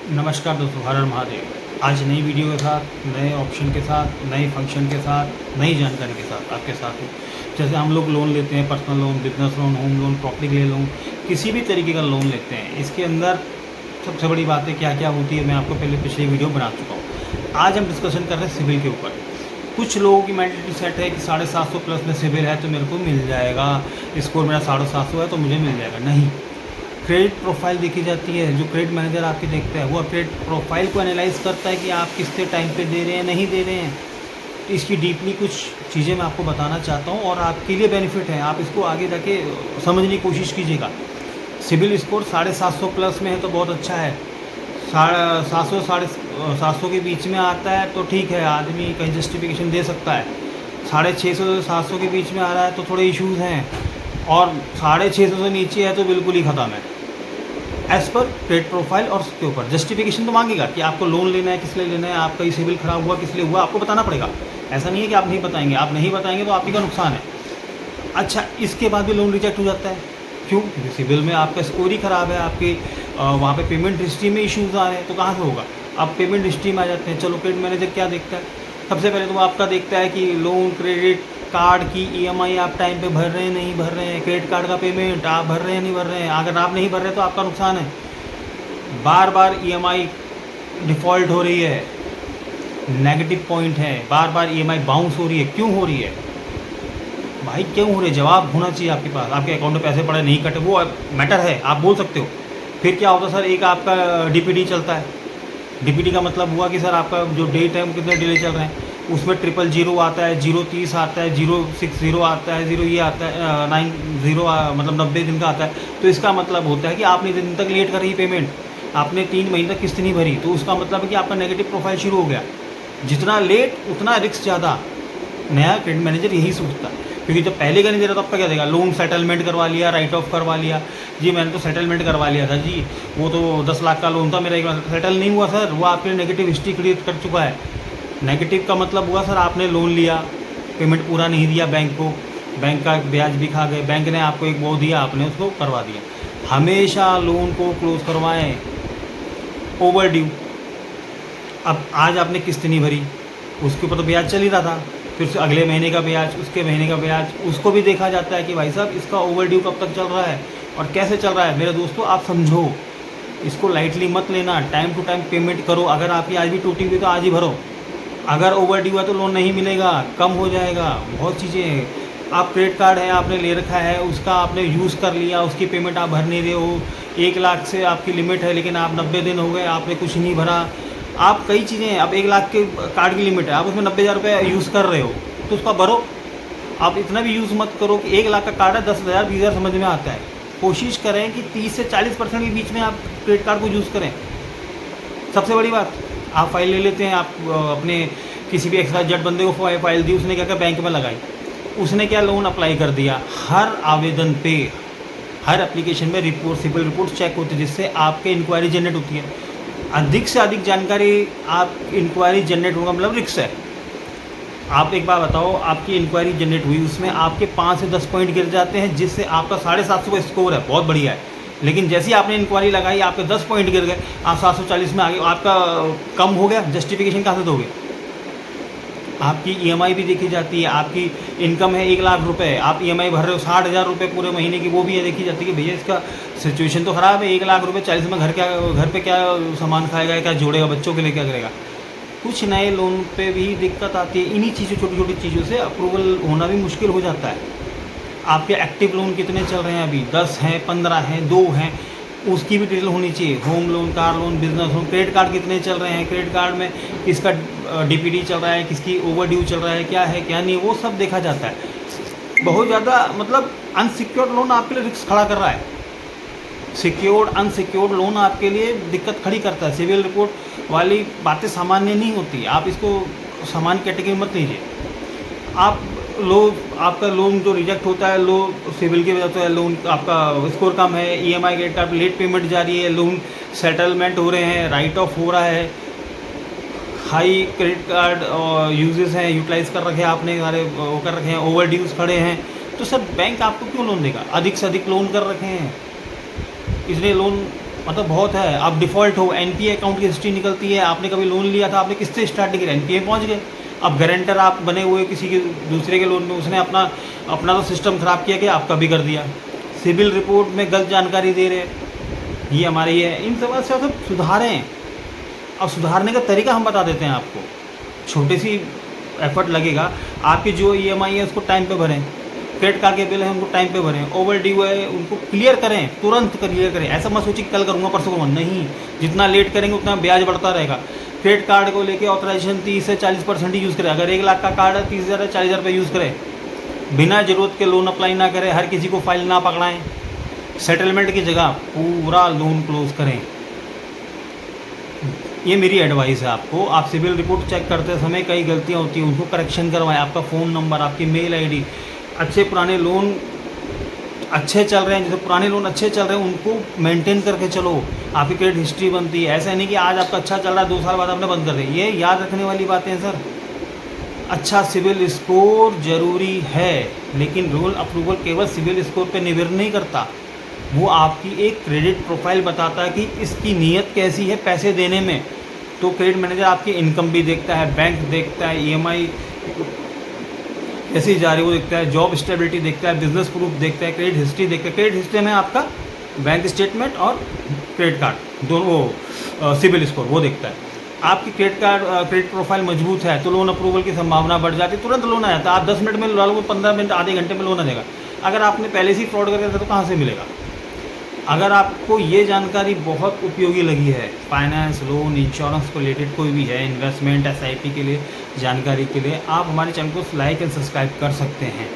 नमस्कार दोस्तों, हर हर महादेव। आज नई वीडियो के साथ, नए ऑप्शन के साथ, नए फंक्शन के साथ, नई जानकारी के साथ आपके साथ हूँ। जैसे हम लोग लोन लेते हैं, personal loan, business loan, home loan, property के लिए लोन, किसी भी तरीके का लोन लेते हैं, इसके अंदर सबसे बड़ी बातें क्या क्या होती है मैं आपको पहले पिछली वीडियो बना चुका हूँ। आज हम डिस्कशन कर रहे हैं सिविल के ऊपर। कुछ लोगों की मेंटलिटी सेट है कि 750 प्लस में सिविल है तो मेरे को मिल जाएगा, स्कोर मेरा 750 है तो मुझे मिल जाएगा। नहीं, क्रेडिट प्रोफाइल देखी जाती है। जो क्रेडिट मैनेजर आपकी देखता है वो क्रेडिट प्रोफाइल को एनालाइज करता है कि आप कितने टाइम पे दे रहे हैं, नहीं दे रहे हैं। तो इसकी डीपली कुछ चीज़ें मैं आपको बताना चाहता हूँ और आपके लिए बेनिफिट है, आप इसको आगे जाके समझने की कोशिश कीजिएगा। सिविल स्कोर 750 प्लस में है तो बहुत अच्छा है। 750 750 के बीच में आता है तो ठीक है, आदमी कहीं जस्टिफिकेशन दे सकता है। 650 से 700 के बीच में आ रहा है तो थोड़े इश्यूज़ हैं, और 650 से नीचे है तो बिल्कुल ही ख़त्म है एज़ पर क्रेडिट प्रोफाइल। और उसके ऊपर जस्टिफिकेशन तो मांगेगा कि आपको लोन लेना है, किस लिए लेना है, आपका ये सिविल ख़राब हुआ किस लिए हुआ, आपको बताना पड़ेगा। ऐसा नहीं है कि आप नहीं बताएंगे, आप नहीं बताएंगे तो आप ही का नुकसान है। अच्छा, इसके बाद भी लोन रिजेक्ट हो जाता है। क्यों? क्योंकि सिविल में आपका स्कोर ही ख़राब है, आपके वहाँ पे पेमेंट हिस्ट्री में इश्यूज़ आ रहे हैं, तो कहाँ से होगा। आप पेमेंट हिस्ट्री में आ जाते हैं। चलो, क्रेडिट मैनेजर क्या देखता है? सबसे पहले तो वो आपका देखता है कि लोन, क्रेडिट कार्ड की ईएमआई आप टाइम पे भर रहे हैं, नहीं भर रहे हैं, क्रेडिट कार्ड का पेमेंट आप भर रहे हैं, नहीं भर रहे हैं। अगर आप नहीं भर रहे तो आपका नुकसान है। बार बार ईएमआई डिफ़ॉल्ट हो रही है, नेगेटिव पॉइंट है, बार बार ईएमआई बाउंस हो रही है। क्यों हो रही है भाई, क्यों हो रही है? जवाब होना चाहिए आपके पास। आपके अकाउंट में पैसे पड़े, नहीं कटे, वो मैटर है, आप बोल सकते हो। फिर क्या होता है सर, एक आपका डीपीडी चलता है। डीपीडी का मतलब हुआ कि सर आपका जो डेट है वो कितने डिले चल रहे हैं, उसमें 000 आता है, 030 आता है, 060 आता है, 0 ये आता है, 90 मतलब 90 दिन का आता है। तो इसका मतलब होता है कि आपने दिन तक लेट कर रही पेमेंट, आपने 3 महीने तक किस्त नहीं भरी, तो उसका मतलब है कि आपका नेगेटिव प्रोफाइल शुरू हो गया। जितना लेट उतना रिस्क ज़्यादा। नया क्रेडिट मैनेजर यही सोचता है, क्योंकि जब पहले का नहीं दे रहा तो आपका क्या देगा? लोन सेटलमेंट करवा लिया, राइट ऑफ करवा लिया। जी मैंने तो सेटलमेंट करवा लिया था जी, वो तो 10 लाख का लोन था मेरा, एक सेटल नहीं हुआ सर। वो आपके नेगेटिव हिस्ट्री क्रिएट कर चुका है। नेगेटिव का मतलब हुआ सर आपने लोन लिया, पेमेंट पूरा नहीं दिया बैंक को, बैंक का ब्याज भी खा गए, बैंक ने आपको एक वो दिया, आपने उसको करवा दिया। हमेशा लोन को क्लोज करवाएं ओवर ड्यू। अब आज आपने किस्त नहीं भरी, उसके ऊपर तो ब्याज चल ही रहा था, फिर से अगले महीने का ब्याज, उसके महीने का ब्याज, उसको भी देखा जाता है कि भाई साहब इसका ओवर ड्यू कब तक चल रहा है और कैसे चल रहा है। मेरे दोस्तों, आप समझो, इसको लाइटली मत लेना। टाइम टू टाइम पेमेंट करो। अगर आपकी आज भी टूटी हुई तो आज ही भरो। अगर ओवर ड्यू है तो लोन नहीं मिलेगा, कम हो जाएगा। बहुत चीज़ें हैं। आप क्रेडिट कार्ड है आपने ले रखा है, उसका आपने यूज़ कर लिया, उसकी पेमेंट आप भर नहीं रहे हो। 1 लाख से आपकी लिमिट है, लेकिन आप 90 दिन हो गए, आपने कुछ नहीं भरा। आप कई चीज़ें हैं, अब 1 लाख के कार्ड की लिमिट है, आप उसमें 90,000 रुपये यूज़ कर रहे हो तो उसका भरो। आप इतना भी यूज़ मत करो कि 1 लाख का कार्ड है, 10,000 20,000 समझ में आता है। कोशिश करें कि 30 से 40% के बीच में आप क्रेडिट कार्ड को यूज़ करें। सबसे बड़ी बात, आप फाइल ले लेते हैं, आप अपने किसी भी XYZ बंदे को फाइल दी, उसने क्या क्या बैंक में लगाई, उसने क्या लोन अप्लाई कर दिया। हर आवेदन पे, हर एप्लीकेशन में रिपोर्ट, सिविल रिपोर्ट चेक होती है, जिससे आपके इंक्वायरी जनरेट होती है। अधिक से अधिक जानकारी आप इंक्वायरी जनरेट होगा मतलब रिक्स है। आप एक बार बताओ, आपकी इंक्वायरी जनरेट हुई, उसमें आपके 5 से 10 पॉइंट गिर जाते हैं, जिससे आपका 750 का स्कोर है, बहुत बढ़िया है। लेकिन जैसे ही आपने इंक्वायरी लगाई, आपके 10 पॉइंट गिर गए, आप 740 में आ गए, आपका कम हो गया। जस्टिफिकेशन कहाँ से दोगे? आपकी ईएमआई भी देखी जाती है। आपकी इनकम है 1 लाख रुपए, आप ईएमआई भर रहे हो 60,000 रुपये पूरे महीने की, वो भी ये देखी जाती है कि भैया इसका सिचुएशन तो ख़राब है। 1 लाख रुपये 40 में घर पे क्या सामान खाएगा, क्या जोड़ेगा, बच्चों के लिए क्या करेगा। कुछ नए लोन पे भी दिक्कत आती है। इन्हीं चीज़ों, छोटी छोटी चीज़ों से अप्रूवल होना भी मुश्किल हो जाता है। आपके एक्टिव लोन कितने चल रहे हैं अभी? 10 हैं, 15 हैं, 2 हैं, उसकी भी डिटेल होनी चाहिए। Home loan, car loan, business loan, credit card कितने चल रहे हैं, क्रेडिट कार्ड में किसका डीपीडी चल रहा है, किसकी ओवर ड्यू चल रहा है, क्या है क्या नहीं, वो सब देखा जाता है। बहुत ज़्यादा मतलब अनसिक्योर्ड लोन आपके लिए रिस्क खड़ा कर रहा है। सिक्योर्ड अनसिक्योर्ड लोन आपके लिए दिक्कत खड़ी करता है। सिविल रिपोर्ट वाली बातें सामान्य नहीं होती, आप इसको सामान्य कैटेगरी मत लीजिए। आप आपका लोन जो रिजेक्ट होता है, लो सिविल की वजह से, लोन आपका स्कोर कम है, EMI credit card late payment जारी है, लोन सेटलमेंट हो रहे हैं, राइट ऑफ हो रहा है, हाई क्रेडिट कार्ड यूजेस हैं, यूटिलाइज़ कर रखे हैं आपने, सारे वो कर रखे हैं, ओवर ड्यूज खड़े हैं, तो सर बैंक आपको क्यों लोन देगा? अधिक से अधिक लोन कर रखे हैं, इसलिए लोन मतलब बहुत है। आप डिफ़ॉल्ट हो, एनपीए अकाउंट की हिस्ट्री निकलती है, आपने कभी लोन लिया था, आपने किससे स्टार्ट नहीं किया, एनपीए पहुंच गए। अब गारंटर आप बने हुए किसी के दूसरे के लोन में, उसने अपना अपना तो सिस्टम ख़राब किया कि आपका भी कर दिया। सिविल रिपोर्ट में गलत जानकारी दे रहे, ये हमारे ये है। इन सब से सब सुधारें। अब सुधारने का तरीका हम बता देते हैं आपको, छोटी सी एफर्ट लगेगा। आपकी जो ईएमआई है उसको टाइम पे भरें, क्रेडिट कार्ड के बिल है उनको टाइम पे भरें, ओवर ड्यू है उनको क्लियर करें, तुरंत क्लियर करें। ऐसा मत सोचिए कल करूँगा परसों करूँगा, नहीं, जितना लेट करेंगे उतना ब्याज बढ़ता रहेगा। क्रेडिट कार्ड को लेके ऑथराइजेशन 30 से 40% ही यूज़ करें। अगर 1 लाख का कार्ड है 30,000 है 40,000 रुपये यूज़ करें। बिना ज़रूरत के लोन अप्लाई ना करें, हर किसी को फाइल ना पकड़ाएं। सेटलमेंट की जगह पूरा लोन क्लोज करें। ये मेरी एडवाइस है आपको। आप सिविल रिपोर्ट चेक करते समय कई गलतियाँ होती हैं, उनको करेक्शन करवाएं। आपका फ़ोन नंबर, आपकी मेल आईडी, अच्छे पुराने लोन अच्छे चल रहे हैं, जैसे पुराने लोन अच्छे चल रहे हैं उनको मेंटेन करके चलो, आपकी क्रेडिट हिस्ट्री बनती है। ऐसा नहीं कि आज आपका अच्छा चल रहा है 2 साल बाद आपने बंद कर दिया। ये याद रखने वाली बातें हैं सर। अच्छा सिविल स्कोर ज़रूरी है, लेकिन रोल अप्रूवल केवल सिविल स्कोर पे निर्भर नहीं करता। वो आपकी एक क्रेडिट प्रोफाइल बताता है कि इसकी नीयत कैसी है पैसे देने में। तो क्रेडिट मैनेजर आपकी इनकम भी देखता है, बैंक देखता है, ईएमआई कैसी जा रही है वो देखता है, जॉब स्टेबिलिटी देखता है, बिजनेस प्रूफ देखता है, क्रेडिट हिस्ट्री देखता है। क्रेडिट हिस्ट्री में आपका बैंक स्टेटमेंट और क्रेडिट कार्ड दोनों सिविल स्कोर वो देखता है। आपकी क्रेडिट प्रोफाइल मजबूत है तो लोन अप्रूवल की संभावना बढ़ जाती है, तुरंत लोन आ जाता है। आप 10 मिनट में लो, 15 मिनट, आधे घंटे में लोन आ जाएगा। अगर आपने पहले से ही फ्रॉड करके रखा तो कहाँ से मिलेगा। अगर आपको ये जानकारी बहुत उपयोगी लगी है, फाइनेंस, लोन, इंश्योरेंस को रिलेटेड कोई भी है, इन्वेस्टमेंट, एसआईपी के लिए जानकारी के लिए, आप हमारे चैनल को लाइक एंड सब्सक्राइब कर सकते हैं।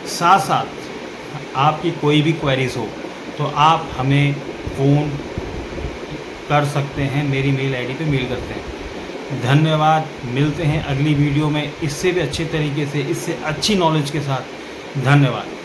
साथ साथ आपकी कोई भी क्वेरीज हो तो आप हमें फ़ोन कर सकते हैं, मेरी मेल आईडी पे मेल करते हैं। धन्यवाद। मिलते हैं अगली वीडियो में इससे भी अच्छे तरीके से, इससे अच्छी नॉलेज के साथ। धन्यवाद।